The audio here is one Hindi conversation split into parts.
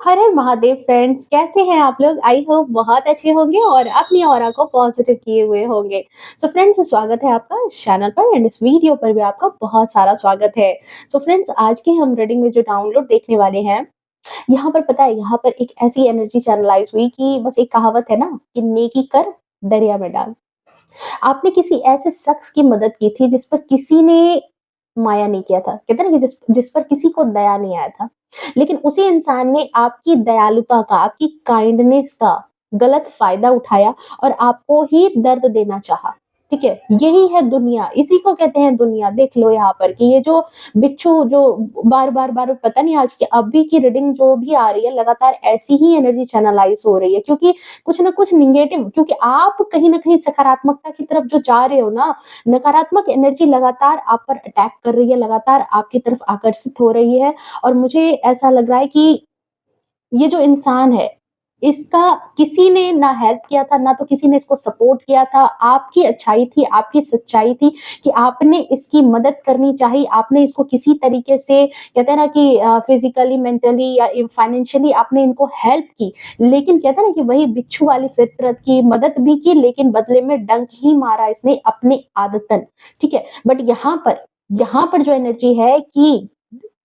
हर हर महादेव फ्रेंड्स, कैसे हैं आप लोग? आई होप बहुत अच्छे होंगे और अपनी ऑरा को पॉजिटिव किए हुए होंगे। सो फ्रेंड्स, स्वागत है आपका इस चैनल पर एंड इस वीडियो पर भी आपका बहुत सारा स्वागत है। सो फ्रेंड्स, आज की हम रीडिंग में जो डाउनलोड देखने वाले हैं, यहाँ पर पता है, यहाँ पर एक ऐसी एनर्जी चैनलाइज हुई कि बस एक कहावत है ना कि नेकी कर दरिया में डाल। आपने किसी ऐसे शख्स की मदद की थी जिस पर किसी ने माया नहीं किया था। कहते हैं ना कि जिस जिस पर किसी को दया नहीं आया था। लेकिन उसी इंसान ने आपकी दयालुता का, आपकी काइंडनेस का गलत फ़ायदा उठाया और आपको ही दर्द देना चाहा। ठीक है? यही है दुनिया, इसी को कहते हैं दुनिया। देख लो यहाँ पर कि ये जो बिच्छू जो बार-बार पता नहीं आज की अभी की रीडिंग जो भी आ रही है, लगातार ऐसी ही एनर्जी चैनलाइज़ हो रही है क्योंकि कुछ ना कुछ नेगेटिव, क्योंकि आप कहीं न कहीं सकारात्मकता की तरफ जो जा रहे हो ना, नकारात्मक एनर्जी लगातार आप पर अटैक कर रही है, लगातार आपकी तरफ आकर्षित हो रही है। और मुझे ऐसा लग रहा है कि ये जो इंसान है, इसका किसी ने ना हेल्प किया था, ना तो किसी ने इसको सपोर्ट किया था। आपकी अच्छाई थी, आपकी सच्चाई थी कि आपने इसकी मदद करनी चाहिए। आपने इसको किसी तरीके से, कहते हैं ना कि फिज़िकली, मेंटली या फाइनेंशियली आपने इनको हेल्प की। लेकिन कहते हैं ना कि वही बिच्छू वाली फितरत की मदद भी की, लेकिन बदले में डंक ही मारा इसने अपने आदतन। ठीक है? बट यहाँ पर जो एनर्जी है कि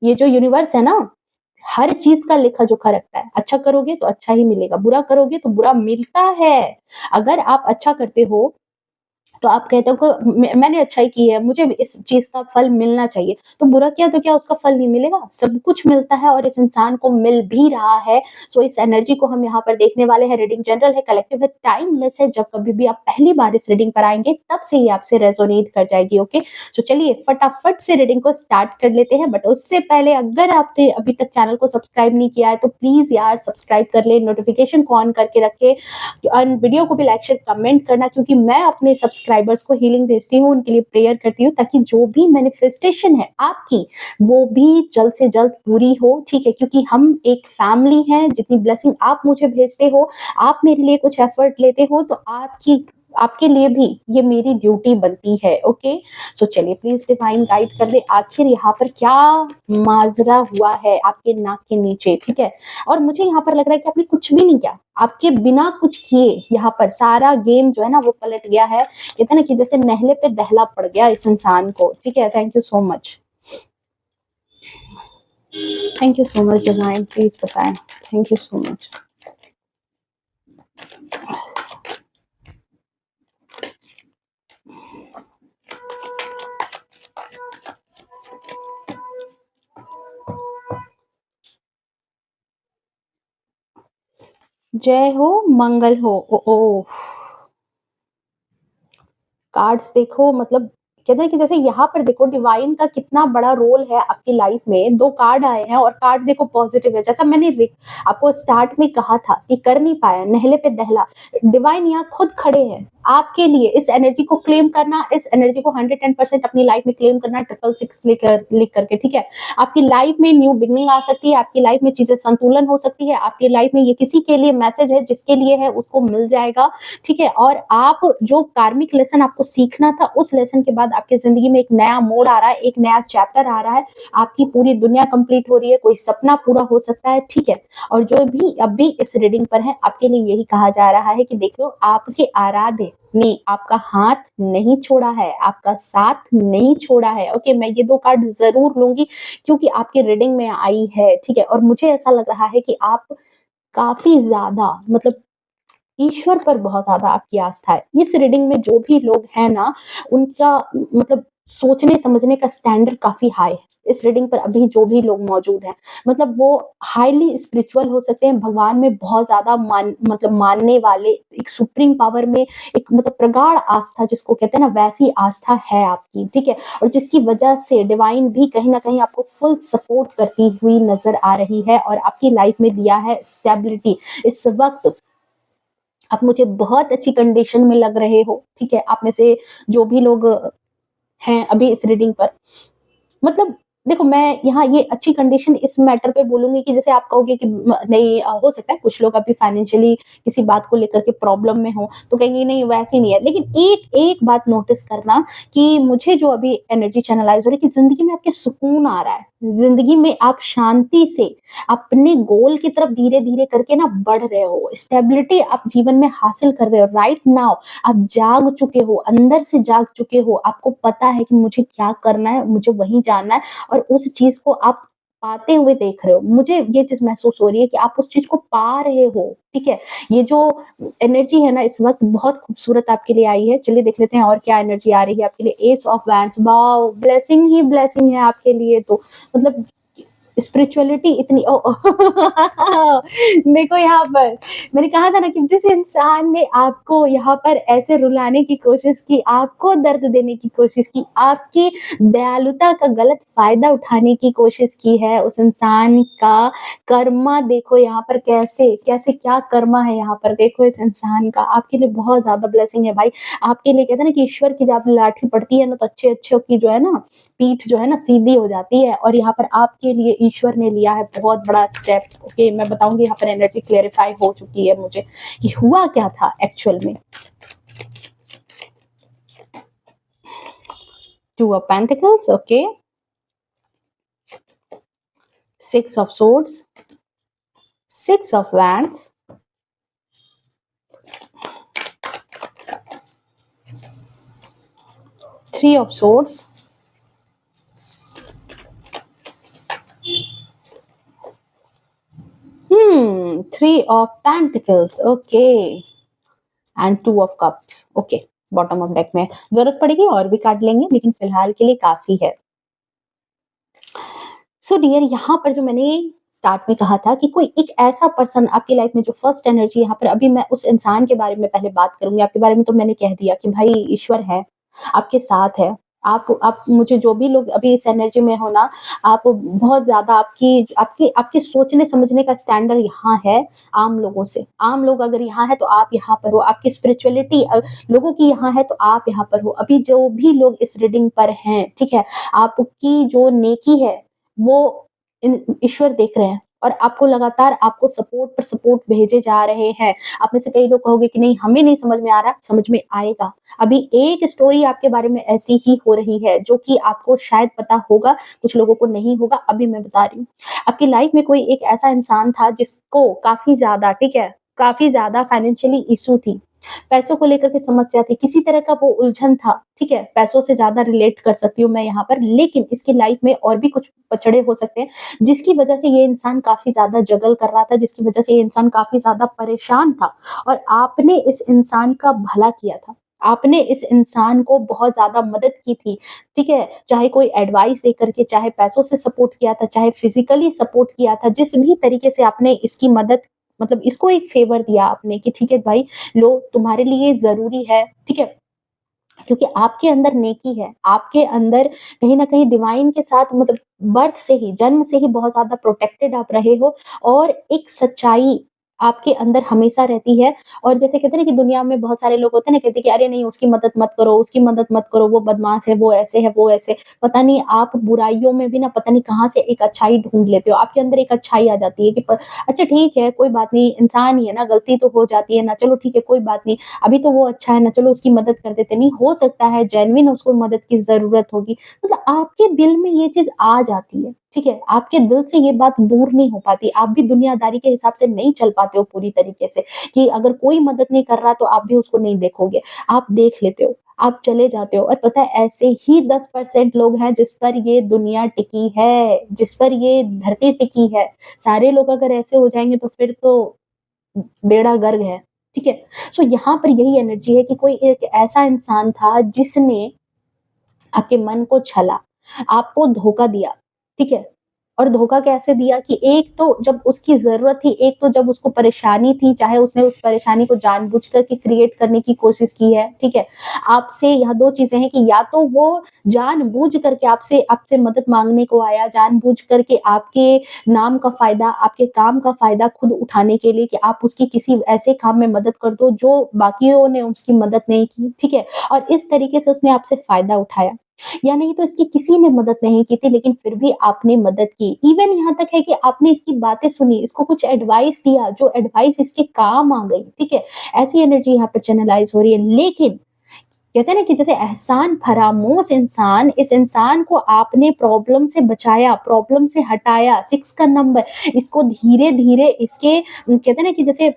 ये जो यूनिवर्स है ना, हर चीज़ का लेखा-जोखा रखता है। अच्छा करोगे तो अच्छा ही मिलेगा, बुरा करोगे तो बुरा मिलता है। अगर आप अच्छा करते हो तो आप कहते हो को मैंने अच्छाई की है, मुझे भी इस चीज़ का फल मिलना चाहिए। तो बुरा किया तो क्या उसका फल नहीं मिलेगा? सब कुछ मिलता है और इस इंसान को मिल भी रहा है। सो इस एनर्जी को हम यहाँ पर देखने वाले हैं। रीडिंग जनरल है, कलेक्टिव है, टाइमलेस है। जब कभी भी आप पहली बार इस रीडिंग पर आएँगे, तब से ये आपसे रेज़ोनेट कर जाएगी, ओके? सो चलिए फटाफट से रीडिंग को स्टार्ट कर लेते हैं। बट उससे पहले अगर आपने अभी तक चैनल को सब्सक्राइब नहीं किया है, तो प्लीज़ यार सब्सक्राइब कर लें, नोटिफ़िकेशन को ऑन करके रखें और वीडियो को भी लाइक शेयर कमेंट करना, क्योंकि मैं अपने सब्सक्राइबर्स को हीलिंग भेजती हूँ, उनके लिए प्रेयर करती हूँ ताकि जो भी मैनिफेस्टेशन है आपकी, वो भी जल्द से जल्द पूरी हो। ठीक है? क्योंकि हम एक फैमिली हैं, जितनी ब्लेसिंग आप मुझे भेजते हो, आप मेरे लिए कुछ एफर्ट लेते हो, तो आपके लिए भी ये मेरी ड्यूटी बनती है। ओके? सो चलिए प्लीज डिवाइन गाइड कर दे, आखिर यहाँ पर क्या माजरा हुआ है आपके नाक के नीचे। ठीक है? और मुझे यहाँ पर लग रहा है कि आपने कुछ भी नहीं किया, आपके बिना कुछ किए यहाँ पर सारा गेम जो है ना वो पलट गया है। कहते हैं ना कि जैसे नहले पे दहला पड़ गया इस इंसान को। ठीक है? Thank you so much, thank you so much divine, please बताएं। Thank you so much. जय हो, मंगल हो। ओ, ओ कार्ड्स देखो, मतलब कहते हैं कि जैसे यहाँ पर देखो डिवाइन का कितना बड़ा रोल है आपकी लाइफ में। 2 कार्ड आए हैं और कार्ड देखो पॉजिटिव है। जैसा मैंने आपको स्टार्ट में कहा था कि कर नहीं पाया, नहले पे दहला। डिवाइन यहाँ खुद खड़े हैं आपके लिए। इस एनर्जी को क्लेम करना, इस एनर्जी को 110% अपनी लाइफ में क्लेम करना, 666 लिख करके। ठीक है? आपकी लाइफ में न्यू बिगनिंग आ सकती है, आपकी लाइफ में चीजें संतुलन हो सकती है, आपकी लाइफ में ये किसी के लिए मैसेज है, जिसके लिए है उसको मिल जाएगा। ठीक है? और आप जो कार्मिक लेसन आपको सीखना था, उस लेसन के बाद आपकी जिंदगी में एक नया मोड़ आ रहा है, एक नया चैप्टर आ रहा है। आपकी पूरी दुनिया कंप्लीट हो रही है, कोई सपना पूरा हो सकता है। ठीक है? और जो भी अभी इस रीडिंग पर है, आपके लिए यही कहा जा रहा है कि देख लो, आपके आराध्य ने आपका हाथ नहीं छोड़ा है, आपका साथ नहीं छोड़ा है। ओके? मैं ये 2 कार्ड जरूर लूंगी क्योंकि आपकी रीडिंग में आई है। ठीक है? और मुझे ऐसा लग रहा है कि आप काफी ज्यादा, मतलब ईश्वर पर बहुत ज़्यादा आपकी आस्था है। इस रीडिंग में जो भी लोग हैं ना, उनका मतलब सोचने समझने का स्टैंडर्ड काफ़ी हाई है। इस रीडिंग पर अभी जो भी लोग मौजूद हैं, मतलब वो हाईली स्पिरिचुअल हो सकते हैं, भगवान में बहुत ज़्यादा मतलब मानने वाले, एक सुप्रीम पावर में एक मतलब प्रगाढ़ आस्था जिसको कहते हैं ना, वैसी आस्था है आपकी। ठीक है? और जिसकी वजह से डिवाइन भी कहीं न कहीं आपको फुल सपोर्ट करती हुई नज़र आ रही है और आपकी लाइफ में दिया है स्टेबिलिटी। इस वक़्त आप मुझे बहुत अच्छी कंडीशन में लग रहे हो। ठीक है? आप में से जो भी लोग हैं अभी इस रीडिंग पर, मतलब देखो मैं यहाँ ये अच्छी कंडीशन इस मैटर पे बोलूँगी कि जैसे आप कहोगे कि नहीं हो सकता है कुछ लोग अभी फाइनेंशियली किसी बात को लेकर के प्रॉब्लम में हो, तो कहेंगे नहीं वैसे ही नहीं है। लेकिन एक एक बात नोटिस करना कि मुझे जो अभी एनर्जी चैनलाइज़ हो रही है कि ज़िंदगी में आपके सुकून आ रहा है। ज़िंदगी में आप शांति से अपने गोल की तरफ धीरे-धीरे करके ना बढ़ रहे हो। स्टेबिलिटी आप जीवन में हासिल कर रहे हो राइट नाउ। आप जाग चुके हो, अंदर से जाग चुके हो। आपको पता है कि मुझे क्या करना है, मुझे वहीं जाना है। और उस चीज़ को आप पाते हुए देख रहे हो। मुझे ये चीज़ महसूस हो रही है कि आप उस चीज़ को पा रहे हो, ठीक है? ये जो एनर्जी है ना इस वक़्त बहुत खूबसूरत आपके लिए आई है। चलिए देख लेते हैं और क्या एनर्जी आ रही है आपके लिए। S of wands wow! Blessing he blessing है आपके लिए तो। मतलब स्पिरिचुअलिटी इतनी देखो यहाँ पर मैंने कहा था ना कि जिस इंसान ने आपको यहाँ पर ऐसे रुलाने की कोशिश की, आपको दर्द देने की कोशिश की, आपकी दयालुता का गलत फ़ायदा उठाने की कोशिश की है, उस इंसान का कर्मा देखो यहाँ पर कैसे कैसे क्या कर्मा है यहाँ पर देखो इस इंसान का। आपके लिए बहुत ज़्यादा ब्लेसिंग है भाई। आपके लिए कहते हैं ना कि ईश्वर की जब लाठी पड़ती है ना तो अच्छे-अच्छों की जो है ना पीठ जो है ना सीधी हो जाती है और यहाँ पर आपके लिए ईश्वर ने लिया है बहुत बड़ा स्टेप। ओके मैं बताऊंगी यहाँ पर एनर्जी क्लेरिफाई हो चुकी है मुझे कि हुआ क्या था एक्चुअल में। Two of pentacles okay, six of swords, six of wands, three of swords, three of pentacles okay and two of cups okay. Bottom of deck में जरूरत पड़ेगी और भी काट लेंगे लेकिन फिलहाल के लिए काफी है। सो डियर यहाँ पर जो मैंने स्टार्ट में कहा था कि कोई एक ऐसा पर्सन आपकी लाइफ में जो फर्स्ट एनर्जी यहाँ पर अभी मैं उस इंसान के बारे में पहले बात करूंगी। आपके बारे में तो मैंने कह दिया कि भाई ईश्वर है आपके साथ है। आप मुझे जो भी लोग अभी इस एनर्जी में हो ना आप बहुत ज्यादा आपकी आपके आपके सोचने समझने का स्टैंडर्ड यहाँ है आम लोगों से। आम लोग अगर यहाँ है तो आप यहाँ पर हो। आपकी स्पिरिचुअलिटी लोगों की यहाँ है तो आप यहाँ पर हो। अभी जो भी लोग इस रीडिंग पर हैं ठीक है आपकी जो नेकी है वो ईश्वर देख रहे हैं और आपको लगातार आपको सपोर्ट पर सपोर्ट भेजे जा रहे हैं। आप में से कई लोग कहोगे कि नहीं हमें नहीं समझ में आ रहा, समझ में आएगा। अभी एक स्टोरी आपके बारे में ऐसी ही हो रही है जो कि आपको शायद पता होगा, कुछ लोगों को नहीं होगा। अभी मैं बता रही हूँ आपकी लाइफ में कोई एक ऐसा इंसान था जिसको काफी ज्यादा ठीक है काफी ज्यादा फाइनेंशियली इशू थी, पैसों को लेकर के समस्या थी, किसी तरह का वो उलझन था, ठीक है? पैसों से ज़्यादा रिलेट कर सकती हूँ मैं यहाँ पर, लेकिन इसकी लाइफ में और भी कुछ पचड़े हो सकते हैं, जिसकी वजह से ये इंसान काफ़ी ज़्यादा जगल कर रहा था, जिसकी वजह से ये इंसान काफ़ी ज़्यादा परेशान था और आपने इस इंसान का भला किया था। आपने इस इंसान को बहुत ज़्यादा मदद की थी, ठीक है? चाहे कोई एडवाइस देकर के, चाहे पैसों से सपोर्ट किया था, चाहे फिज़िकली सपोर्ट किया था, जिस भी तरीके से आपने इसकी मदद मतलब इसको एक फ़ेवर दिया आपने कि ठीक है भाई लो तुम्हारे लिए ज़रूरी है, ठीक है? क्योंकि आपके अंदर नेकी है, आपके अंदर कहीं न कहीं डिवाइन के साथ मतलब बर्थ से ही, जन्म से ही बहुत ज़्यादा प्रोटेक्टेड आप रहे हो और एक सच्चाई आपके अंदर हमेशा रहती है। और जैसे कहते हैं ना कि दुनिया में बहुत सारे लोग होते हैं ना कहते हैं कि अरे नहीं उसकी मदद मत करो, उसकी मदद मत करो, वो बदमाश है, वो ऐसे है, वो ऐसे। पता नहीं आप बुराइयों में भी ना पता नहीं कहाँ से एक अच्छाई ढूँढ लेते हो। आपके अंदर एक अच्छाई आ जाती है कि प अच्छा ठीक है, कोई बात नहीं, इंसान ही है ना, गलती तो हो जाती है ना, चलो ठीक है कोई बात नहीं। अभी तो वो अच्छा है ना, चलो उसकी मदद कर देते हैं। नहीं हो सकता है जेन्युइन उसको मदद की ज़रूरत होगी। मतलब आपके दिल में ये चीज़ आ जाती है, ठीक है? आपके दिल से ये बात दूर नहीं हो पाती। आप भी दुनियादारी के हिसाब से नहीं चल पाते हो पूरी तरीके से कि अगर कोई मदद नहीं कर रहा तो आप भी उसको नहीं देखोगे। आप देख लेते हो, आप चले जाते हो और पता है ऐसे ही 10% लोग हैं जिस पर ये दुनिया टिकी है, जिस पर ये धरती टिकी है। सारे लोग अगर ऐसे हो जाएँगे तो फिर तो बेड़ा गर्क है, ठीक है? सो यहाँ पर यही एनर्जी है कि कोई एक ऐसा इंसान था जिसने आपके मन को छला, आपको धोखा दिया, ठीक है? और धोखा कैसे दिया कि एक तो जब उसकी ज़रूरत थी, एक तो जब उसको परेशानी थी, चाहे उसने उस परेशानी को जानबूझ कर के क्रिएट करने की कोशिश की है, ठीक है? आपसे यहाँ 2 चीज़ें हैं कि या तो वो जानबूझ करके आपसे आपसे मदद माँगने को आया, जानबूझ करके आपके नाम का फ़ायदा, आपके काम का फ़ायदा खुद उठाने के लिए कि आप उसकी किसी ऐसे काम में मदद कर दो जो बाकियों ने उसकी मदद नहीं की, ठीक है? और इस तरीके से उसने आपसे फ़ायदा उठाया। या नहीं तो इसकी किसी ने मदद नहीं की थी, लेकिन फिर भी आपने मदद की। इवन यहाँ तक है कि आपने इसकी बातें सुनी, इसको कुछ एडवाइस दिया, जो एडवाइस इसके काम आ गई, ठीक है? ऐसी एनर्जी यहाँ पर चैनलाइज़ हो रही है। लेकिन कहते हैं ना कि जैसे एहसान फरामोश इंसान, इस इंसान को आपने प्रॉब्लम से बचाया, प्रॉब्लम से हटाया, 6 का नंबर, इसको धीरे-धीरे इसके कहते हैं ना कि जैसे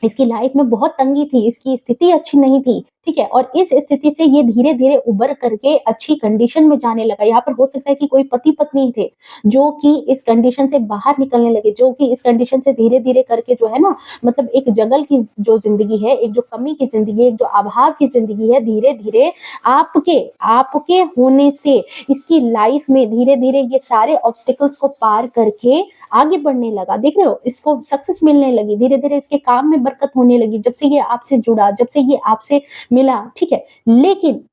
इसकी लाइफ में बहुत तंगी थी, इसकी स्थिति अच्छी नहीं थी, ठीक है? और इस स्थिति से ये धीरे-धीरे उभर करके अच्छी कंडीशन में जाने लगा। यहाँ पर हो सकता है कि कोई पति-पत्नी थे, जो कि इस कंडीशन से बाहर निकलने लगे, जो कि इस कंडीशन से धीरे-धीरे करके जो है ना, मतलब एक जंगल की जो ज़िंदगी है, एक जो कमी की ज़िंदगी है, एक जो अभाव की ज़िंदगी है, धीरे-धीरे आपके आपके होने से इसकी लाइफ में धीरे-धीरे ये सारे ऑब्स्टेकल्स को पार करके आगे बढ़ने लगा। देख रहे हो? इसको सक्सेस मिलने लगी, धीरे-धीरे इसके काम में बरकत होने लगी, जब से ये आपसे जुड़ा, जब से ये आपसे मिला, ठीक है? लेकिन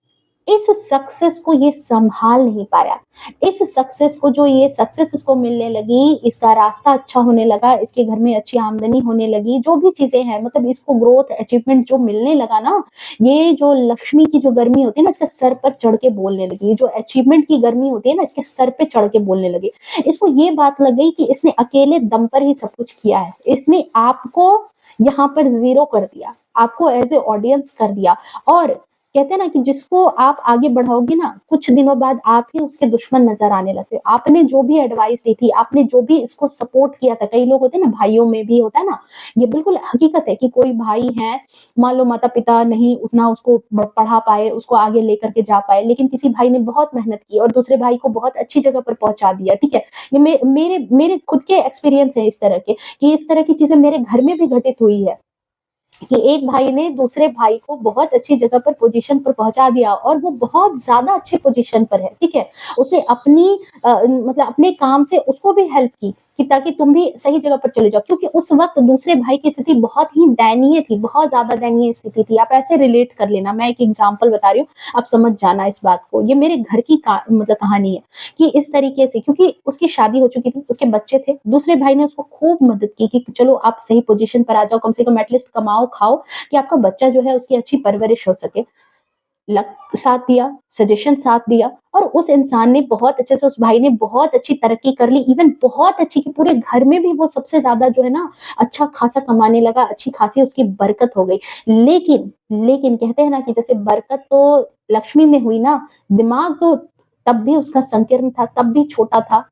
इस सक्सेस को ये सँभाल नहीं पाया। इस सक्सेस को जो ये सक्सेस इसको मिलने लगी, इसका रास्ता अच्छा होने लगा, इसके घर में अच्छी आमदनी होने लगी, जो भी चीज़ें हैं, मतलब इसको ग्रोथ, अचीवमेंट जो मिलने लगा ना, ये जो लक्ष्मी की जो गर्मी होती है ना, इसके सर पर चढ़ के बोलने लगी। जो अचीवमेंट की गर्मी होती है ना, इसके सर पे चढ़ के बोलने लगी। इसको ये बात लग गई कि इसने अकेले दम पर ही सब कुछ किया है। इसने आपको यहाँ पर ज़ीरो कर दिया, आपको एज़ ए ऑडियंस कर दिया। और कहते हैं ना कि जिसको आप आगे बढ़ाओगे ना, कुछ दिनों बाद आप ही उसके दुश्मन नज़र आने लगते हो। आपने जो भी एडवाइस दी थी, आपने जो भी इसको सपोर्ट किया था, कई लोग होते हैं ना, भाइयों में भी होता है ना, ये बिल्कुल हकीकत है कि कोई भाई है, मान लो माता-पिता नहीं उतना उसको पढ़ा पाए, उसको आगे लेकर के जा पाए, लेकिन किसी भाई ने बहुत मेहनत की और दूसरे भाई को बहुत अच्छी जगह पर पहुँचा दिया, ठीक है? ये मेरे मेरे खुद के एक्सपीरियंस है इस तरह के, कि इस तरह की चीज़ें मेरे घर में भी घटित हुई है। कि एक भाई ने दूसरे भाई को बहुत अच्छी जगह पर पोजीशन पर पहुंचा दिया और वो बहुत ज्यादा अच्छे पोजीशन पर है, ठीक है? उसने अपनी मतलब अपने काम से उसको भी हेल्प की कि ताकि तुम भी सही जगह पर चले जाओ, क्योंकि उस वक्त दूसरे भाई की स्थिति बहुत ही दयनीय थी, बहुत ज्यादा दयनीय स्थिति थी। आप ऐसे रिलेट कर लेना, मैं एक एग्जाम्पल बता रही हूँ, आप समझ जाना इस बात को। ये मेरे घर की मतलब कहानी है कि इस तरीके से, क्योंकि उसकी शादी हो चुकी थी, उसके बच्चे थे, दूसरे भाई ने उसको खूब मदद की कि चलो आप सही पोजीशन पर आ जाओ, कम से कम एटलीस्ट कमाओ खाओ, कि आपका बच्चा जो है उसकी अच्छी परवरिश हो सके। साथ दिया, सजेशन साथ दिया, और उस इंसान ने बहुत अच्छे से, उस भाई ने बहुत अच्छी तरक्की कर ली, इवन बहुत अच्छी, कि पूरे घर में भी वो सबसे ज्यादा जो है ना अच्छा खासा कमाने लगा, अच्छी खासी उसकी बरकत हो गई। लेकिन लेकिन कहते हैं ना कि जैसे बरकत तो लक्ष्मी में हुई ना, दिमाग तो तब भी उसका संकीर्ण था, तब भी छोटा था,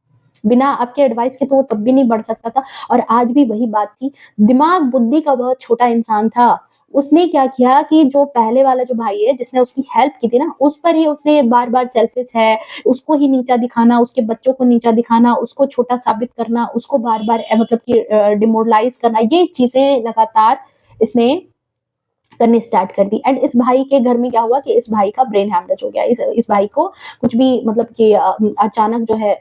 बिना आपके एडवाइस के तो वो तब भी नहीं बढ़ सकता था। और आज भी वही बात थी, दिमाग बुद्धि का बहुत छोटा इंसान था। उसने क्या किया कि जो पहले वाला जो भाई है जिसने उसकी हेल्प की थी ना, उस पर ही उसने बार-बार सेल्फिश है, उसको ही नीचा दिखाना, उसके बच्चों को नीचा दिखाना, उसको छोटा साबित करना, उसको बार-बार मतलब कि डिमोरलाइज़ करना, ये चीज़ें लगातार इसने करनी स्टार्ट कर दी। एंड इस भाई के घर में क्या हुआ कि इस भाई का ब्रेन हैमरेज हो गया। इस भाई को कुछ भी मतलब कि अचानक जो है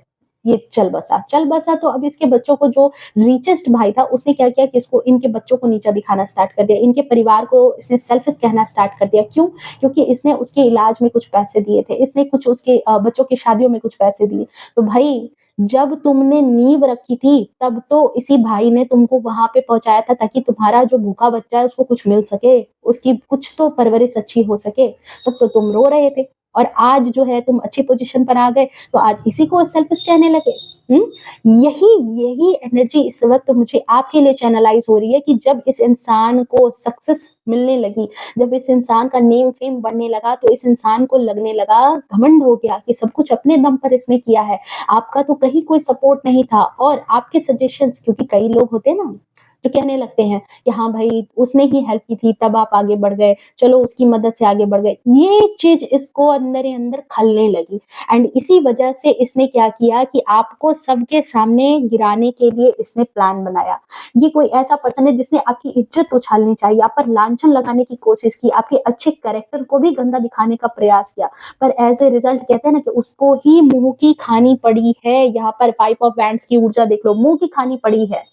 ये चल बसा, तो अब इसके बच्चों को, जो रिचेस्ट भाई था, उसने क्या किया कि इसको, इनके बच्चों को नीचा दिखाना स्टार्ट कर दिया, इनके परिवार को इसने सेल्फिश कहना स्टार्ट कर दिया। क्यों? क्योंकि इसने उसके इलाज में कुछ पैसे दिए थे, इसने कुछ उसके बच्चों की शादियों में कुछ पैसे दिए। तो भाई, जब तुमने नींव रखी थी, तब तो इसी भाई ने तुमको वहां पे पहुंचाया था, ताकि तुम्हारा जो भूखा बच्चा है उसको कुछ मिल सके, उसकी कुछ तो परवरिश अच्छी हो सके। तब तो तुम रो रहे थे, और आज जो है तुम अच्छी पोजीशन पर आ गए, तो आज इसी को सेल्फिश कहने लगे। यही यही एनर्जी इस वक्त मुझे आपके लिए चैनलाइज हो रही है, कि जब इस इंसान को सक्सेस मिलने लगी, जब इस इंसान का नेम फेम बढ़ने लगा, तो इस इंसान को लगने लगा, घमंड हो गया कि सब कुछ अपने दम पर इसने किया है, आपका तो कहीं कोई सपोर्ट नहीं था। और आपके सजेशंस, क्योंकि कई लोग होते हैं ना जो कहने लगते हैं कि हाँ भाई, उसने ही हेल्प की थी तब आप आगे बढ़ गए, चलो उसकी मदद से आगे बढ़ गए, ये चीज इसको अंदर ही अंदर खलने लगी। एंड इसी वजह से इसने क्या किया कि आपको सबके सामने गिराने के लिए इसने प्लान बनाया। ये कोई ऐसा पर्सन है जिसने आपकी इज्जत उछालनी चाहिए, आप पर लांछन लगाने की कोशिश की, आपके अच्छे कैरेक्टर को भी गंदा दिखाने का प्रयास किया, पर एज ए रिजल्ट कहते हैं ना कि उसको ही मुंह की खानी पड़ी है। यहाँ पर 5 ऑफ वैंड्स की ऊर्जा देख लो, मुंह की खानी पड़ी है,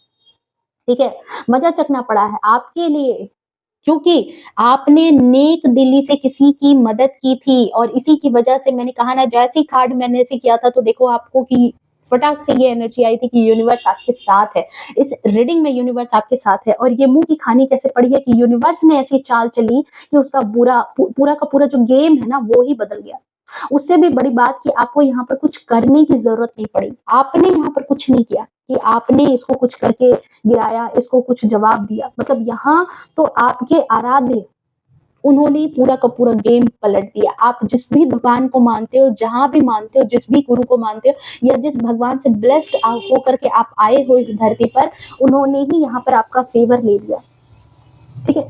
ठीक है? मजा चखना पड़ा है आपके लिए, क्योंकि आपने नेक दिली से किसी की मदद की थी। और इसी की वजह से मैंने कहा ना, जैसे ही कार्ड मैंने ऐसे किया था, तो देखो आपको कि फटाक से ये एनर्जी आई थी कि यूनिवर्स आपके साथ है। इस रीडिंग में यूनिवर्स आपके साथ है। और ये मुंह की खानी कैसे पड़ी है, कि यूनिवर्स ने ऐसी चाल चली कि उसका पूरा का पूरा जो गेम है ना, वो ही बदल गया। उससे भी बड़ी बात कि आपको यहाँ पर कुछ करने की ज़रूरत नहीं पड़ी। आपने यहाँ पर कुछ नहीं किया कि आपने इसको कुछ करके गिराया, इसको कुछ जवाब दिया। मतलब यहाँ तो आपके आराध्य, उन्होंने पूरा का पूरा गेम पलट दिया। आप जिस भी भगवान को मानते हो, जहाँ भी मानते हो, जिस भी गुरु को मानते हो या जिस भगवान से ब्लेस्ड होकर के आप आए हो इस धरती पर, उन्होंने ही यहाँ पर आपका फेवर ले लिया। ठीक है,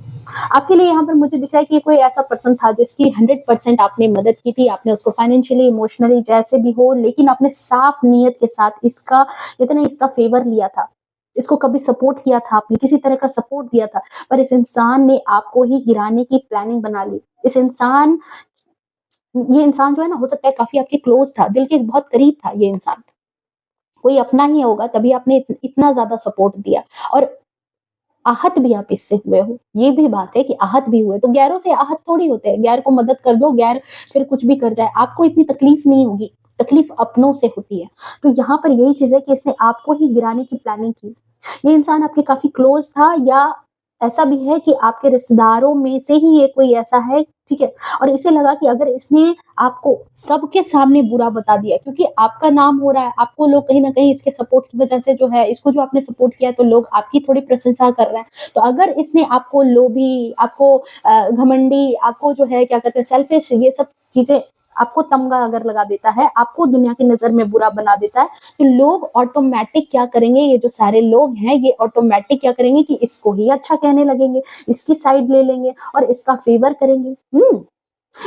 आपके लिए यहाँ पर मुझे दिख रहा है कि कोई ऐसा पर्सन था जिसकी 100% आपने मदद की थी, आपने उसको फाइनेंशियली, इमोशनली जैसे भी हो, लेकिन आपने साफ नीयत के साथ इसका फेवर लिया था, इसको कभी सपोर्ट किया था, आपने किसी तरह का सपोर्ट दिया था, पर इस इंसान ने आपको ही गिराने की प्लानिंग बना ली। ये इंसान जो है ना, हो सकता है काफी आपके क्लोज था, दिल के बहुत करीब था ये इंसान, कोई अपना ही होगा, तभी आपने इतना ज्यादा सपोर्ट दिया। और आहत भी आप इससे हुए हो, ये भी बात है कि आहत भी हुए। तो गैरों से आहत थोड़ी होते हैं, गैर को मदद कर दो, गैर फिर कुछ भी कर जाए, आपको इतनी तकलीफ नहीं होगी, तकलीफ अपनों से होती है। तो यहाँ पर यही चीज है कि इसने आपको ही गिराने की प्लानिंग की। ये इंसान आपके काफी क्लोज था, या ऐसा भी है कि आपके रिश्तेदारों में से ही ये कोई ऐसा है, ठीक है। और इसे लगा कि अगर इसने आपको सबके सामने बुरा बता दिया, क्योंकि आपका नाम हो रहा है, आपको लोग कहीं ना कहीं इसके सपोर्ट की वजह से जो है, इसको जो आपने सपोर्ट किया है, तो लोग आपकी थोड़ी प्रशंसा कर रहे हैं। तो अगर इसने आपको लोभी, आपको घमंडी, आपको जो है क्या कहते हैं सेल्फिश, ये सब चीजें आपको तमगा अगर लगा देता है, आपको दुनिया की नजर में बुरा बना देता है, तो लोग ऑटोमेटिक क्या करेंगे, ये जो सारे लोग हैं ये ऑटोमेटिक क्या करेंगे कि इसको ही अच्छा कहने लगेंगे, इसकी साइड ले लेंगे और इसका फेवर करेंगे।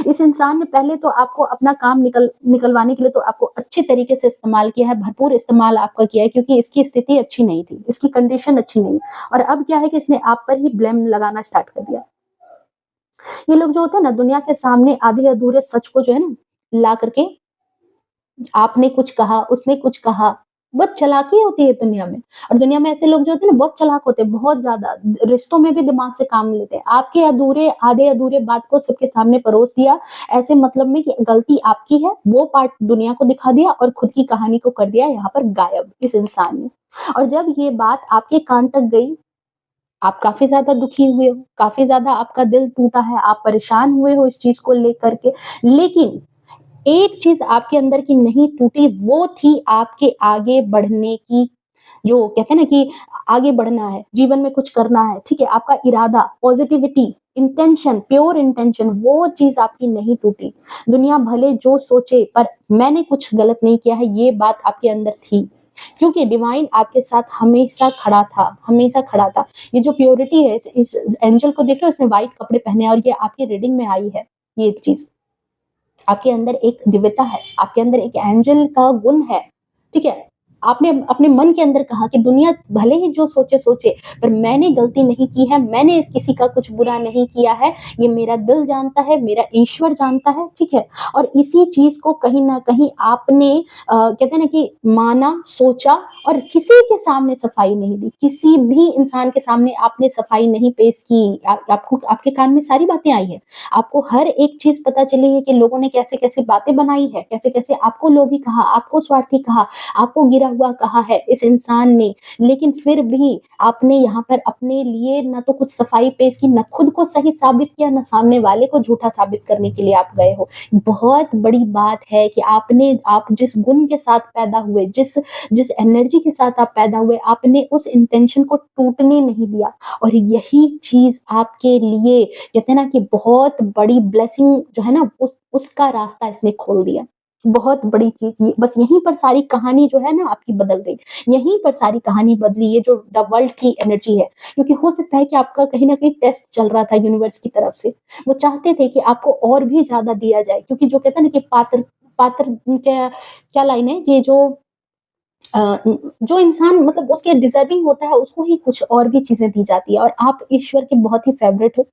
इस इंसान ने पहले तो आपको अपना काम निकलवाने के लिए तो आपको अच्छे तरीके से इस्तेमाल किया है, भरपूर इस्तेमाल आपका किया है, क्योंकि इसकी स्थिति अच्छी नहीं थी, इसकी कंडीशन अच्छी नहीं। और अब क्या है कि इसने आप पर ही ब्लेम लगाना स्टार्ट कर दिया। ये लोग जो होते हैं ना, दुनिया के सामने आधे अधूरे सच को जो है ना ला करके, आपने कुछ कहा, उसने कुछ कहा, बहुत चालाकी होती है दुनिया में। और दुनिया में ऐसे लोग जो होते हैं ना, बहुत चालाक होते हैं, बहुत ज्यादा रिश्तों में भी दिमाग से काम लेते हैं। आपके अधूरे, आधे अधूरे बात को सबके सामने परोस दिया, ऐसे मतलब में कि गलती आपकी है, वो पार्ट दुनिया को दिखा दिया और खुद की कहानी को कर दिया यहाँ पर गायब इस इंसान ने। और जब ये बात आपके कान तक गई, आप काफी ज्यादा दुखी हुए हो, काफी ज्यादा आपका दिल टूटा है, आप परेशान हुए हो इस चीज को लेकर के। लेकिन एक चीज आपके अंदर की नहीं टूटी, वो थी आपके आगे बढ़ने की, जो कहते हैं ना कि आगे बढ़ना है, जीवन में कुछ करना है, ठीक है, आपका इरादा, पॉजिटिविटी, इंटेंशन, प्योर इंटेंशन, वो चीज आपकी नहीं टूटी। दुनिया भले जो सोचे, पर मैंने कुछ गलत नहीं किया है, ये बात आपके अंदर थी, क्योंकि डिवाइन आपके साथ हमेशा खड़ा था, हमेशा खड़ा था। ये जो प्योरिटी है, इस एंजल को देख रहे हो, उसने व्हाइट कपड़े पहने हैं और ये आपकी रीडिंग में आई है। ये चीज आपके अंदर एक दिव्यता है, आपके अंदर एक एंजल का गुण है, ठीक है। आपने अपने मन के अंदर कहा कि दुनिया भले ही जो सोचे सोचे, पर मैंने गलती नहीं की है, मैंने किसी का कुछ बुरा नहीं किया है, ये मेरा दिल जानता है, मेरा ईश्वर जानता है, ठीक है। और इसी चीज को कहीं ना कहीं आपने कहते हैं ना कि माना, सोचा, और किसी के सामने सफाई नहीं दी, किसी भी इंसान के सामने आपने सफाई नहीं पेश की। आपको आपके कान में सारी बातें आई है, आपको हर एक चीज पता चली है कि लोगों ने कैसे कैसे बातें बनाई है, कैसे कैसे आपको लोभी कहा, आपको स्वार्थी कहा, आपको गिरा हुआ कहा है इस इंसान ने। लेकिन फिर भी आपने यहाँ पर अपने लिए ना तो कुछ सफाई पेश की, ना खुद को सही साबित किया, ना सामने वाले को झूठा साबित करने के लिए आप गए हो। बहुत बड़ी बात है कि आप जिस गुण के साथ पैदा हुए, जिस जिस एनर्जी के साथ आप पैदा हुए, आपने उस इंटेंशन को टूटने नहीं दिया। और यही चीज आपके लिए कहते हैं ना कि बहुत बड़ी ब्लेसिंग जो है ना, उसका रास्ता इसने खोल दिया। बहुत बड़ी चीज ये, बस यहीं पर सारी कहानी जो है ना आपकी बदल गई, यहीं पर सारी कहानी बदली, ये जो द वर्ल्ड की एनर्जी है। क्योंकि हो सकता है कि आपका कहीं ना कहीं टेस्ट चल रहा था यूनिवर्स की तरफ से, वो चाहते थे कि आपको और भी ज्यादा दिया जाए, क्योंकि जो कहते हैं ना कि पात्र पात्र क्या क्या लाइन है, ये जो इंसान मतलब उसके डिजर्विंग होता है, उसको ही कुछ और भी चीजें दी जाती है। और आप ईश्वर के बहुत ही फेवरेट हो,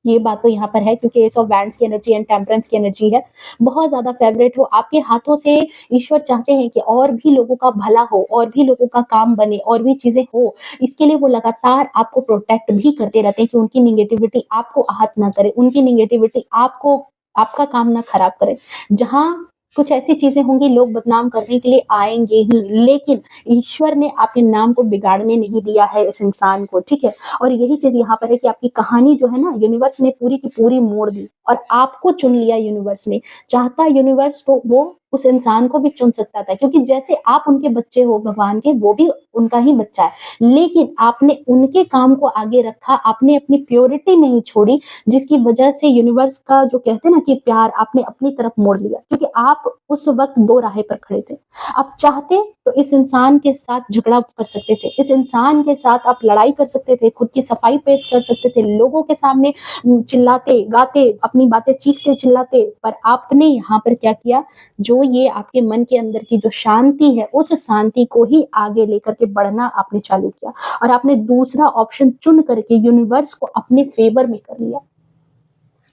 ये बात तो यहाँ पर है, क्योंकि एस ऑफ वैंड्स की एनर्जी एंड टेम्परेंस की एनर्जी है, बहुत ज्यादा फेवरेट हो। आपके हाथों से ईश्वर चाहते हैं कि और भी लोगों का भला हो, और भी लोगों का काम बने, और भी चीजें हो। इसके लिए वो लगातार आपको प्रोटेक्ट भी करते रहते हैं कि उनकी निगेटिविटी आपको आहत ना करे, उनकी निगेटिविटी आपको, आपका काम ना खराब करे। जहां कुछ ऐसी चीज़ें होंगी, लोग बदनाम करने के लिए आएँगे ही, लेकिन ईश्वर ने आपके नाम को बिगाड़ने नहीं दिया है इस इंसान को, ठीक है? और यही चीज़ यहाँ पर है कि आपकी कहानी जो है ना, यूनिवर्स ने पूरी की पूरी मोड़ दी और आपको चुन लिया यूनिवर्स ने। चाहता यूनिवर्स तो वो उस इंसान को भी चुन सकता था, क्योंकि जैसे आप उनके बच्चे हो भगवान के, वो भी उनका ही बच्चा है। लेकिन आपने उनके काम को आगे रखा, आपने अपनी प्योरिटी नहीं छोड़ी, जिसकी वजह से यूनिवर्स का जो कहते हैं ना कि प्यार आपने अपनी तरफ मोड़ लिया, क्योंकि आप उस वक़्त 2 राहें पर खड़े थे। आप चाहते तो इस इंसान के साथ झगड़ा कर सकते थे, इस इंसान के साथ आप लड़ाई कर सकते थे, खुद की सफाई पेश कर सकते थे, लोगों के सामने चिल्लाते, गाते, अपनी बातें चीखते, चिल्लाते, पर आपने यहाँ पर क्या किया, जो ये आपके मन के अंदर की जो शांति है, उस शांति को ही आगे लेकर के बढ़ना आपने चालू किया और आपने दूसरा ऑप्शन चुन करके यूनिवर्स को अपने फेवर में कर लिया।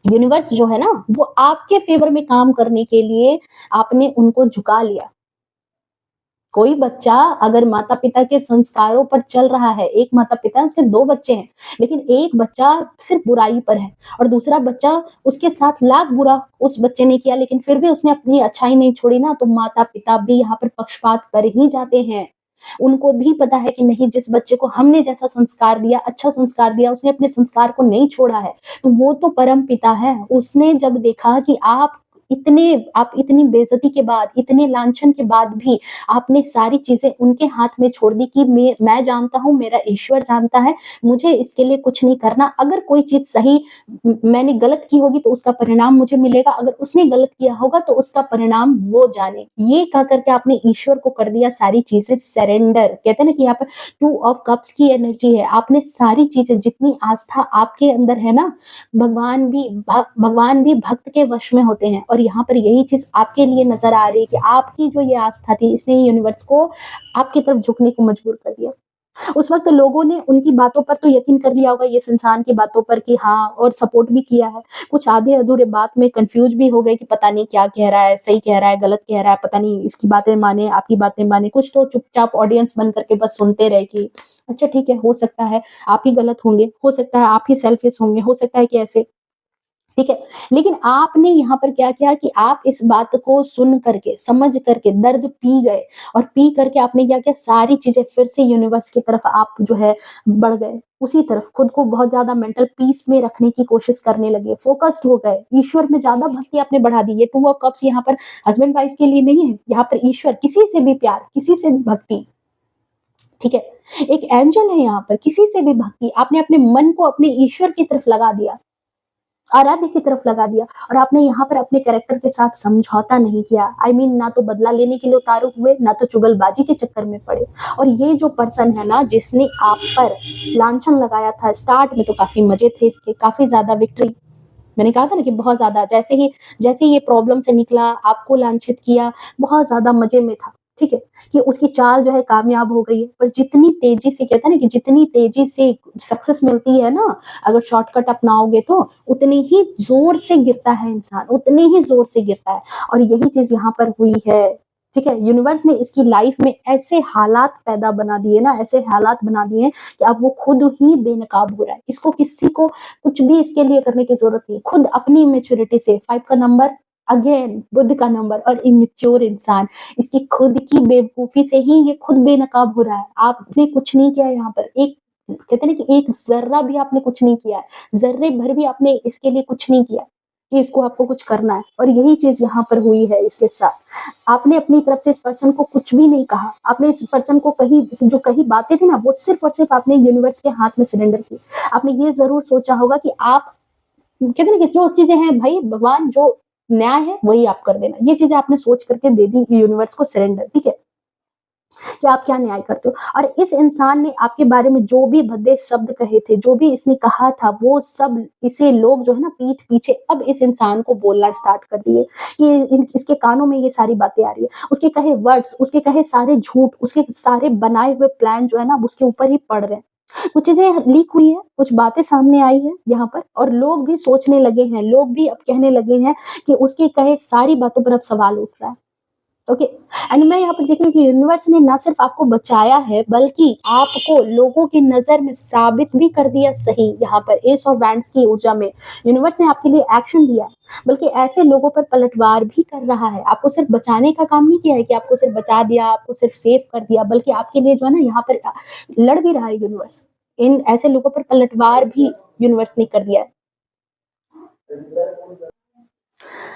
यूनिवर्स जो है ना, वो आपके फेवर में काम करने के लिए आपने उनको झुका लिया। कोई बच्चा अगर माता-पिता के संस्कारों पर चल रहा है, एक माता-पिता उसके 2 बच्चे हैं, लेकिन एक बच्चा सिर्फ़ बुराई पर है और दूसरा बच्चा उसके साथ लाख बुरा उस बच्चे ने किया, लेकिन फिर भी उसने अपनी अच्छाई नहीं छोड़ी ना, तो माता-पिता भी यहाँ पर पक्षपात कर ही जाते हैं। उनको भी पता है कि नहीं, जिस बच्चे को हमने जैसा संस्कार दिया, अच्छा संस्कार दिया, उसने अपने संस्कार को नहीं छोड़ा है, तो वो तो परम पिता है। उसने जब देखा कि आप इतनी बेइज़्ज़ती के बाद, इतने लांछन के बाद भी आपने सारी चीज़ें उनके हाथ में छोड़ दी कि मैं जानता हूँ, मेरा ईश्वर जानता है, मुझे इसके लिए कुछ नहीं करना। अगर कोई चीज़ सही मैंने गलत की होगी तो उसका परिणाम मुझे मिलेगा, अगर उसने गलत किया होगा तो उसका परिणाम वो जाने। ये कह कर के आपने ईश्वर को कर दिया सारी चीज़ें सरेंडर। कहते हैं ना कि यहाँ पर 2 ऑफ कप्स की एनर्जी है। आपने सारी चीज़ें, जितनी आस्था आपके अंदर है ना, भगवान भी भक्त के वश में होते हैं और यहाँ पर यही चीज़ आपके लिए नज़र आ रही है कि आपकी जो ये आस्था थी, इसने यूनिवर्स को आपकी तरफ झुकने को मजबूर कर दिया। उस वक़्त लोगों ने उनकी बातों पर तो यकीन कर लिया होगा, इस इंसान की बातों पर कि हाँ, और सपोर्ट भी किया है। कुछ आधे-अधूरे बात में कन्फ्यूज़ भी हो गए कि पता नहीं क्या कह रहा है, सही कह रहा है, गलत कह रहा है, पता नहीं इसकी बातें माने, आपकी बातें माने। कुछ तो चुपचाप ऑडियंस बन करके बस सुनते रहे कि अच्छा ठीक है, हो सकता है आप ही गलत होंगे, हो सकता है आप ही सेल्फिश होंगे, हो सकता है कि ऐसे, ठीक है। लेकिन आपने यहाँ पर क्या किया कि आप इस बात को सुन करके, समझ करके, दर्द पी गए और पी करके आपने क्या किया, सारी चीज़ें फिर से यूनिवर्स की तरफ आप जो है बढ़ गए। उसी तरफ खुद को बहुत ज़्यादा मेंटल पीस में रखने की कोशिश करने लगे, फ़ोकस्ड हो गए। ईश्वर में ज़्यादा भक्ति आपने बढ़ा दी। ये 2 ऑफ कप्स यहाँ पर हस्बैंड वाइफ के लिए नहीं है, यहाँ पर ईश्वर, किसी से भी प्यार, किसी से भी भक्ति, ठीक है। एक एंजल है यहाँ पर, किसी से भी भक्ति, आपने अपने मन को अपने ईश्वर की तरफ लगा दिया। आराध्य की तरफ लगा दिया और आपने यहाँ पर अपने कैरेक्टर के साथ समझौता नहीं किया। आई मीन ना तो बदला लेने के लिए उतारू हुए, ना तो चुगलबाजी के चक्कर में पड़े। और ये जो पर्सन है ना, जिसने आप पर लांछन लगाया था, स्टार्ट में तो काफ़ी मज़े थे इसके, काफ़ी ज़्यादा विक्ट्री, मैंने कहा था ना कि बहुत ज़्यादा, जैसे ही ये प्रॉब्लम से निकला, आपको लांछित किया, बहुत ज़्यादा मज़े में था, ठीक है? कि उसकी चाल जो है कामयाब हो गई है। पर जितनी तेज़ी से, कहते हैं ना कि जितनी तेज़ी से सक्सेस मिलती है ना, अगर शॉर्टकट अपनाओगे तो उतनी ही ज़ोर से गिरता है इंसान, उतनी ही ज़ोर से गिरता है। और यही चीज़ यहाँ पर हुई है, ठीक है? यूनिवर्स ने इसकी लाइफ में ऐसे हालात पैदा बना दिए ना, ऐसे हालात बना दिए हैं कि अब वो खुद ही बेनकाब हो रहा है। इसको किसी को कुछ भी इसके लिए करने की ज़रूरत नहीं। खुद अपनी इमैच्योरिटी से 5 का नंबर, अगेन बुध का नंबर और इमैच्योर इंसान, इसकी खुद की बेवकूफ़ी से ही ये खुद बेनकाब हो रहा है। आपने कुछ नहीं किया यहाँ पर। एक कहते हैं ना कि एक ज़र्रा भी आपने कुछ नहीं किया है। ज़र्रे भर भी आपने इसके लिए कुछ नहीं किया कि इसको आपको कुछ करना है, और यही चीज़ यहाँ पर हुई है इसके साथ। आपने अपनी तरफ से इस पर्सन को कुछ भी नहीं कहा। आपने इस पर्सन को कही बातें थी ना, वो सिर्फ़ और सिर्फ़ आपने यूनिवर्स के हाथ में सरेंडर की। आपने ये ज़रूर सोचा होगा कि आप, कहते हैं ना कि जो चीज़ें हैं भाई, भगवान जो न्याय है वही आप कर देना। ये चीज़ें आपने सोच करके दे दी यूनिवर्स को सरेंडर, ठीक है? कि आप क्या न्याय करते हो। और इस इंसान ने आपके बारे में जो भी भद्दे शब्द कहे थे, जो भी इसने कहा था, वो सब इसे लोग जो है ना पीठ पीछे अब इस इंसान को बोलना स्टार्ट कर दिए कि इसके कानों में ये सारी बातें आ रही है। उसके कहे वर्ड्स, उसके कहे सारे झूठ, उसके सारे बनाए हुए प्लान जो है ना, उसके ऊपर ही पड़ रहे हैं। कुछ चीज़ें लीक हुई हैं, कुछ बातें सामने आई हैं यहाँ पर, और लोग भी सोचने लगे हैं, लोग भी अब कहने लगे हैं कि उसके कहे सारी बातों पर अब सवाल उठ रहा है। ओके। एंड मैं यहाँ पर देख रही हूँ कि यूनिवर्स ने ना सिर्फ आपको बचाया है, बल्कि आपको लोगों की नजर में साबित भी कर दिया सही। यहाँ पर एस ऑफ वैंड्स की ऊर्जा में यूनिवर्स ने आपके लिए एक्शन लिया है, बल्कि ऐसे लोगों पर पलटवार भी कर रहा है। आपको सिर्फ बचाने का काम नहीं किया है कि आपको सिर्फ बचा दिया, आपको सिर्फ सेव कर दिया, बल्कि आपके लिए जो है ना यहाँ पर लड़ भी रहा है यूनिवर्स। इन ऐसे लोगों पर पलटवार भी यूनिवर्स ने कर दिया है।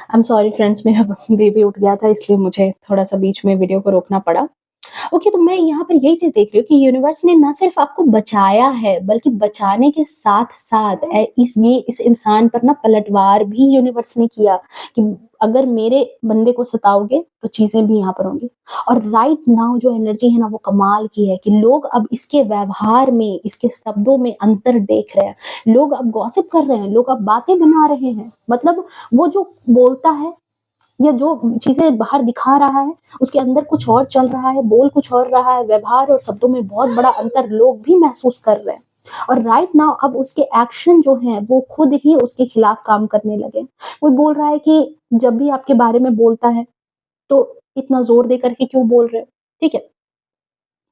आई एम सॉरी फ्रेंड्स, मेरा बेबी उठ गया था, इसलिए मुझे थोड़ा सा बीच में वीडियो को रोकना पड़ा। ओके, तो मैं यहाँ पर यही चीज देख रही हूँ कि यूनिवर्स ने ना सिर्फ आपको बचाया है, बल्कि बचाने के साथ साथ इस इंसान पर ना पलटवार भी यूनिवर्स ने किया कि अगर मेरे बंदे को सताओगे तो चीजें भी यहाँ पर होंगी। और राइट नाउ जो एनर्जी है ना वो कमाल की है कि लोग अब इसके व्यवहार में, इसके शब्दों में अंतर देख रहे हैं। लोग अब गॉसिप कर रहे हैं, लोग अब बातें बना रहे हैं। मतलब वो जो बोलता है या जो चीजें बाहर दिखा रहा है, उसके अंदर कुछ और चल रहा है, बोल कुछ और रहा है। व्यवहार और शब्दों में बहुत बड़ा अंतर लोग भी महसूस कर रहे हैं। और राइट नाउ अब उसके एक्शन जो हैं वो खुद ही उसके खिलाफ काम करने लगे। कोई बोल रहा है कि जब भी आपके बारे में बोलता है तो इतना जोर दे करके क्यों बोल रहे हो, ठीक है।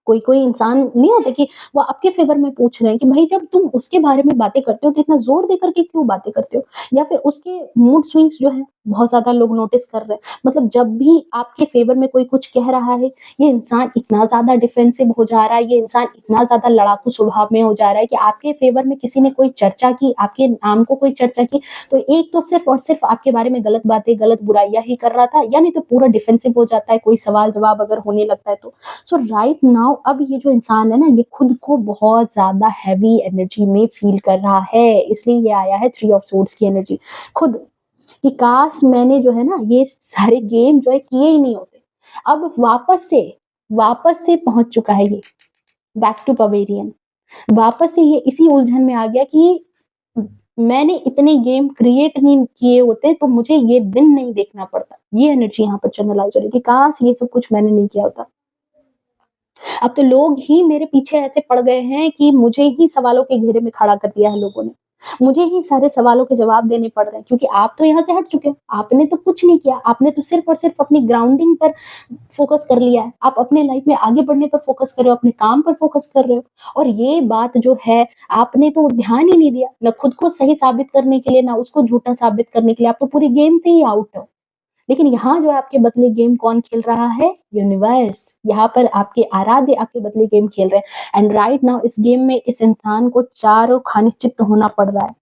कोई कोई इंसान नहीं होता कि वो आपके फेवर में पूछ रहे हैं कि भाई जब तुम उसके बारे में बातें करते हो तो इतना जोर दे करके क्यों बातें करते हो। या फिर उसके मूड स्विंग्स जो है बहुत ज्यादा लोग नोटिस कर रहे हैं। मतलब जब भी आपके फेवर में कोई कुछ कह रहा है, ये इंसान इतना ज्यादा डिफेंसिव हो जा रहा है, ये इंसान इतना ज्यादा लड़ाकू स्वभाव में हो जा रहा है कि आपके फेवर में किसी ने कोई चर्चा की, आपके नाम को कोई चर्चा की, तो एक तो सिर्फ और सिर्फ आपके बारे में गलत बातें, गलत बुराइयां ही कर रहा था, या नहीं तो पूरा डिफेंसिव हो जाता है कोई सवाल जवाब अगर होने लगता है तो। सो राइट नाउ अब ये जो इंसान है ना, ये खुद को बहुत ज्यादा हैवी एनर्जी में फील कर रहा है, इसलिए ये आया है थ्री ऑफ सोर्ड्स की एनर्जी खुद, कि काश मैंने जो है ना ये सारे गेम जो है किए ही नहीं होते। अब वापस से पहुंच चुका है ये बैक टू पवेलियन। वापस से ये इसी उलझन में आ गया कि मैंने इतने गेम क्रिएट नहीं किए होते तो मुझे ये दिन नहीं देखना पड़ता। ये एनर्जी यहाँ पर चैनलाइज हो रही है कि काश ये सब कुछ मैंने नहीं किया होता। अब तो लोग ही मेरे पीछे ऐसे पड़ गए हैं कि मुझे ही सवालों के घेरे में खड़ा कर दिया है लोगों ने। मुझे ही सारे सवालों के जवाब देने पड़ रहे हैं, क्योंकि आप तो यहाँ से हट चुके हो। आपने तो कुछ नहीं किया, आपने तो सिर्फ और सिर्फ अपनी ग्राउंडिंग पर फोकस कर लिया है। आप अपने लाइफ में आगे बढ़ने पर फोकस कर रहे हो, अपने काम पर फोकस कर रहे हो। और ये बात जो है, आपने तो ध्यान ही नहीं दिया, ना खुद को सही साबित करने के लिए, ना उसको झूठा साबित करने के लिए। आप तो पूरी गेम से ही आउट हो। लेकिन यहाँ जो है आपके बदले गेम कौन खेल रहा है? यूनिवर्स। यहाँ पर आपके आराध्य आपके बदले गेम खेल रहे हैं। एंड राइट नाउ इस गेम में इस इंसान को चारों खाने चित्त होना पड़ रहा है।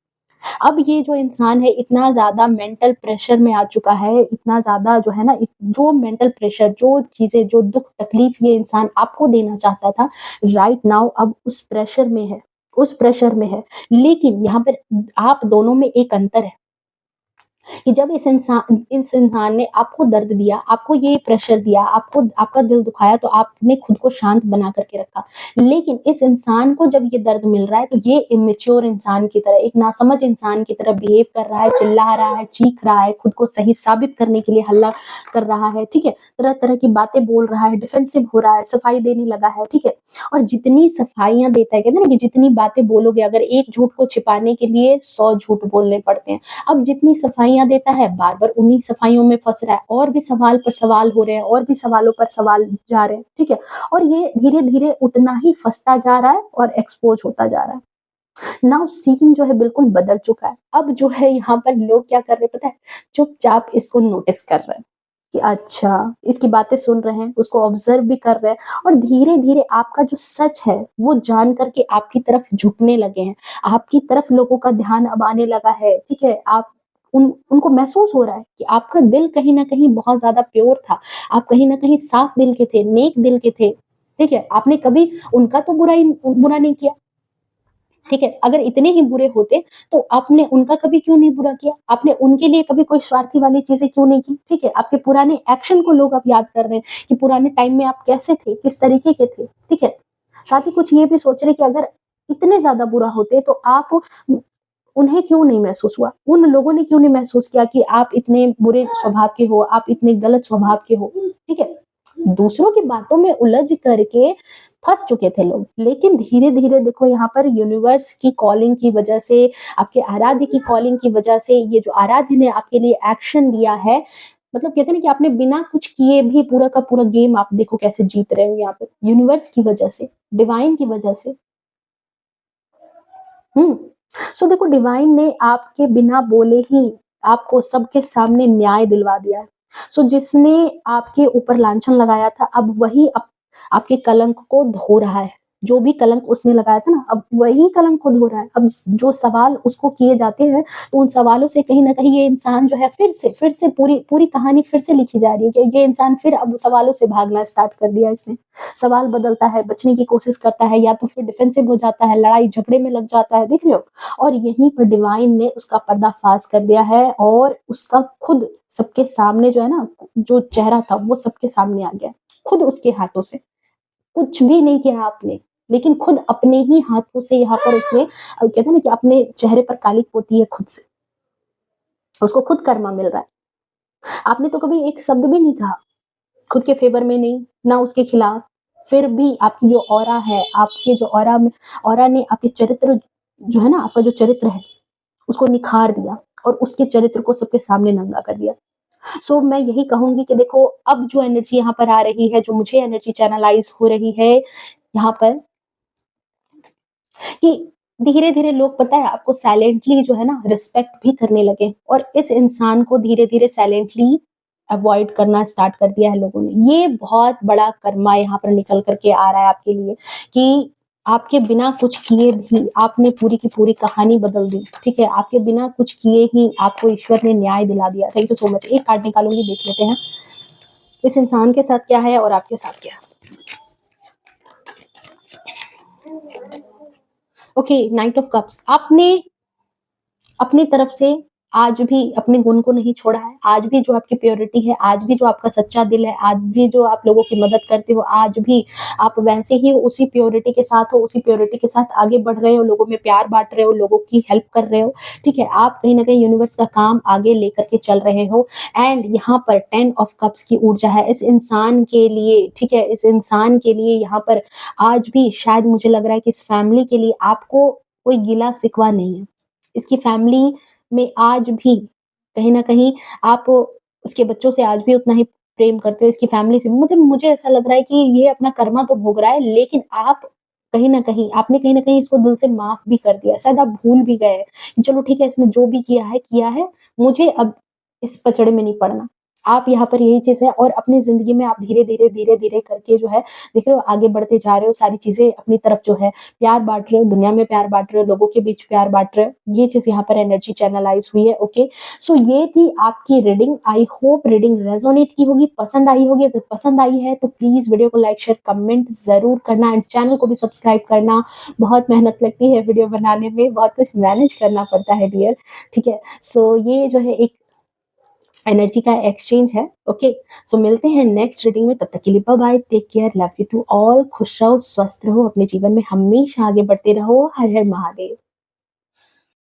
अब ये जो इंसान है इतना ज्यादा मेंटल प्रेशर में आ चुका है, इतना ज्यादा जो है ना, जो मेंटल प्रेशर, जो चीजें, जो दुख तकलीफ ये इंसान आपको देना चाहता था, राइट नाउ अब उस प्रेशर में है, उस प्रेशर में है। लेकिन यहाँ पर आप दोनों में एक अंतर है कि जब इस इंसान ने आपको दर्द दिया, आपको ये प्रेशर दिया, आपको आपका दिल दुखाया, तो आपने खुद को शांत बना करके रखा। लेकिन इस इंसान को जब ये दर्द मिल रहा है तो ये इमेच्योर इंसान की तरह, एक नासमझ इंसान की तरह बिहेव कर रहा है, चिल्ला रहा है, चीख रहा है, खुद को सही साबित करने के लिए हल्ला कर रहा है, ठीक है। तरह तरह की बातें बोल रहा है, डिफेंसिव हो रहा है, सफाई देने लगा है, ठीक है। और जितनी सफाइयां देता है, कहते हैं ना कि जितनी बातें बोलोगे, अगर एक झूठ को छिपाने के लिए 100 झूठ बोलने पड़ते हैं। अब जितनी सफाइयां देता है, बार बार उन्हीं सफाइयों में फंस रहा है, और भी सवाल पर सवाल हो रहे हैं, और भी सवालों पर सवाल जा रहे हैं, ठीक है। और ये धीरे धीरे उतना ही फंसता जा रहा है और एक्सपोज होता जा रहा है। नाउ सीन जो है बिल्कुल बदल चुका है। अब जो है यहाँ पर लोग क्या कर रहे हैं पता है? चुपचाप इसको नोटिस कर रहे हैं कि अच्छा, इसकी बातें सुन रहे हैं, उसको ऑब्जर्व भी कर रहे हैं, और धीरे धीरे आपका जो सच है वो जान करके आपकी तरफ झुकने लगे हैं। आपकी तरफ लोगों का ध्यान अब आने लगा है, ठीक है। आप उनको महसूस हो रहा है कि आपका दिल कहीं ना कहीं बहुत ज्यादा प्योर था, आप कहीं ना कहीं साफ दिल के थे, नेक दिल के थे, ठीक है। आपने कभी उनका तो बुरा नहीं किया, ठीक है। अगर इतने ही बुरे होते तो आपने उनका कभी क्यों नहीं बुरा किया? आपने उनके लिए कभी कोई स्वार्थी वाली चीजें क्यों नहीं की? ठीक है। आपके पुराने एक्शन को लोग अब याद कर रहे हैं कि पुराने टाइम में आप कैसे थे, किस तरीके के थे, ठीक है। साथ ही कुछ ये भी सोच रहे कि अगर इतने ज्यादा बुरा होते तो आप उन्हें क्यों नहीं महसूस हुआ, उन लोगों ने क्यों नहीं महसूस किया कि आप इतने बुरे स्वभाव के हो, आप इतने गलत स्वभाव के हो, ठीक है। दूसरों की बातों में उलझ करके फंस चुके थे लोग। लेकिन धीरे धीरे देखो यहाँ पर यूनिवर्स की कॉलिंग की वजह से, आपके आराध्य की कॉलिंग की वजह से, ये जो आराध्य ने आपके लिए एक्शन लिया है, मतलब कहते हैं ना कि आपने बिना कुछ किए भी पूरा का पूरा गेम आप देखो कैसे जीत रहे हो यहाँ पे, यूनिवर्स की वजह से, डिवाइन की वजह से। सो देखो डिवाइन ने आपके बिना बोले ही आपको सबके सामने न्याय दिलवा दिया है। सो जिसने आपके ऊपर लांछन लगाया था, अब वही आपके कलंक को धो रहा है। जो भी कलंक उसने लगाया था ना, अब वही कलंक को धो रहा है। अब जो सवाल उसको किए जाते हैं, तो उन सवालों से कहीं न कहीं ये इंसान जो है फिर से पूरी पूरी कहानी फिर से लिखी जा रही है कि ये इंसान फिर अब सवालों से भागना स्टार्ट कर दिया इसने। सवाल बदलता है, बचने की कोशिश करता है, या तो फिर डिफेंसिव हो जाता है, लड़ाई झगड़े में लग जाता है, देख रहे हो? और यहीं पर डिवाइन ने उसका पर्दाफाश कर दिया है और उसका खुद सबके सामने जो है ना, जो चेहरा था वो सबके सामने आ गया। खुद उसके हाथों से। कुछ भी नहीं किया आपने, लेकिन खुद अपने ही हाथों से यहाँ पर उसने कहते हैं ना कि अपने चेहरे पर कालिक पोती है खुद से। उसको खुद कर्मा मिल रहा है। आपने तो कभी एक शब्द भी नहीं कहा, खुद के फेवर में नहीं, ना उसके खिलाफ। फिर भी आपकी जो ऑरा है, आपके जो ऑरा ने आपके चरित्र जो है ना, आपका जो चरित्र है, उसको निखार दिया और उसके चरित्र को सबके सामने नंगा कर दिया। सो मैं यही कहूँगी कि देखो अब जो एनर्जी यहाँ पर आ रही है, जो मुझे एनर्जी चैनलाइज़ हो रही है यहाँ पर, कि धीरे-धीरे लोग पता है आपको साइलेंटली जो है ना रिस्पेक्ट भी करने लगे और इस इंसान को धीरे-धीरे साइलेंटली अवॉइड करना स्टार्ट कर दिया है लोगों ने। ये बहुत बड़ा कर्मा यहाँ पर निकल कर के आ रहा है आपके लिए कि आपके बिना कुछ किए भी आपने पूरी की पूरी कहानी बदल दी, ठीक है? आपके बिना कुछ किए ही आपको ईश्वर ने न्याय दिला दिया। Thank you so much. एक कार्ड निकालूँगी, देख लेते हैं इस इंसान के साथ क्या है और आपके साथ क्या है। Okay, night of cups. आपने अपनी तरफ से आज भी अपने गुण को नहीं छोड़ा है। आज भी जो आपकी प्योरिटी है, आज भी जो आपका सच्चा दिल है, आज भी जो आप लोगों की मदद करते हो, आज भी आप वैसे ही उसी प्योरिटी के साथ हो, उसी प्योरिटी के साथ आगे बढ़ रहे हो, लोगों में प्यार बाँट रहे हो, लोगों की हेल्प कर रहे हो, ठीक है? आप कहीं न कहीं यूनिवर्स का काम आगे लेकर के चल रहे हो एंड यहाँ पर 10 ऑफ कप्स की ऊर्जा है इस इंसान के लिए, ठीक है? इस इंसान के लिए यहाँ पर आज भी शायद मुझे लग रहा है कि इस फैमिली के लिए आपको कोई गिला-शिकवा नहीं है। इसकी फैमिली में आज भी कहीं न कहीं आप उसके बच्चों से आज भी उतना ही प्रेम करते हो, इसकी फैमिली से मतलब मुझे ऐसा लग रहा है कि ये अपना कर्मा तो भोग रहा है, लेकिन आप कहीं न कहीं आपने कहीं न कहीं इसको दिल से माफ़ भी कर दिया। शायद आप भूल भी गए हैं कि चलो ठीक है, इसने जो भी किया है, मुझे अब इस पचड़े में नहीं पड़ना। आप यहाँ पर यही चीज़ है और अपनी ज़िंदगी में आप धीरे-धीरे, धीरे-धीरे करके जो है देख रहे हो आगे बढ़ते जा रहे हो, सारी चीज़ें अपनी तरफ जो है प्यार बाँट रहे हो, दुनिया में प्यार बाँट रहे हो, लोगों के बीच प्यार बाँट रहे हो। ये चीज़ यहाँ पर एनर्जी चैनलाइज़ हुई है, ओके। सो ये थी आपकी reading. I hope reading resonate की होगी, पसंद आई होगी। अगर पसंद आई है तो प्लीज़ वीडियो को लाइक, शेयर, कमेंट ज़रूर करना एंड चैनल को भी सब्सक्राइब करना। बहुत मेहनत लगती है वीडियो बनाने में, बहुत कुछ मैनेज करना पड़ता है डियर, ठीक है। सो ये जो है एक एनर्जी का एक्सचेंज है, ओके। सो मिलते हैं नेक्स्ट रीडिंग में, तब तक के लिए bye bye, take care, love you to all, खुश रहो, स्वस्थ रहो, अपने जीवन में हमेशा आगे बढ़ते रहो। हर हर महादेव।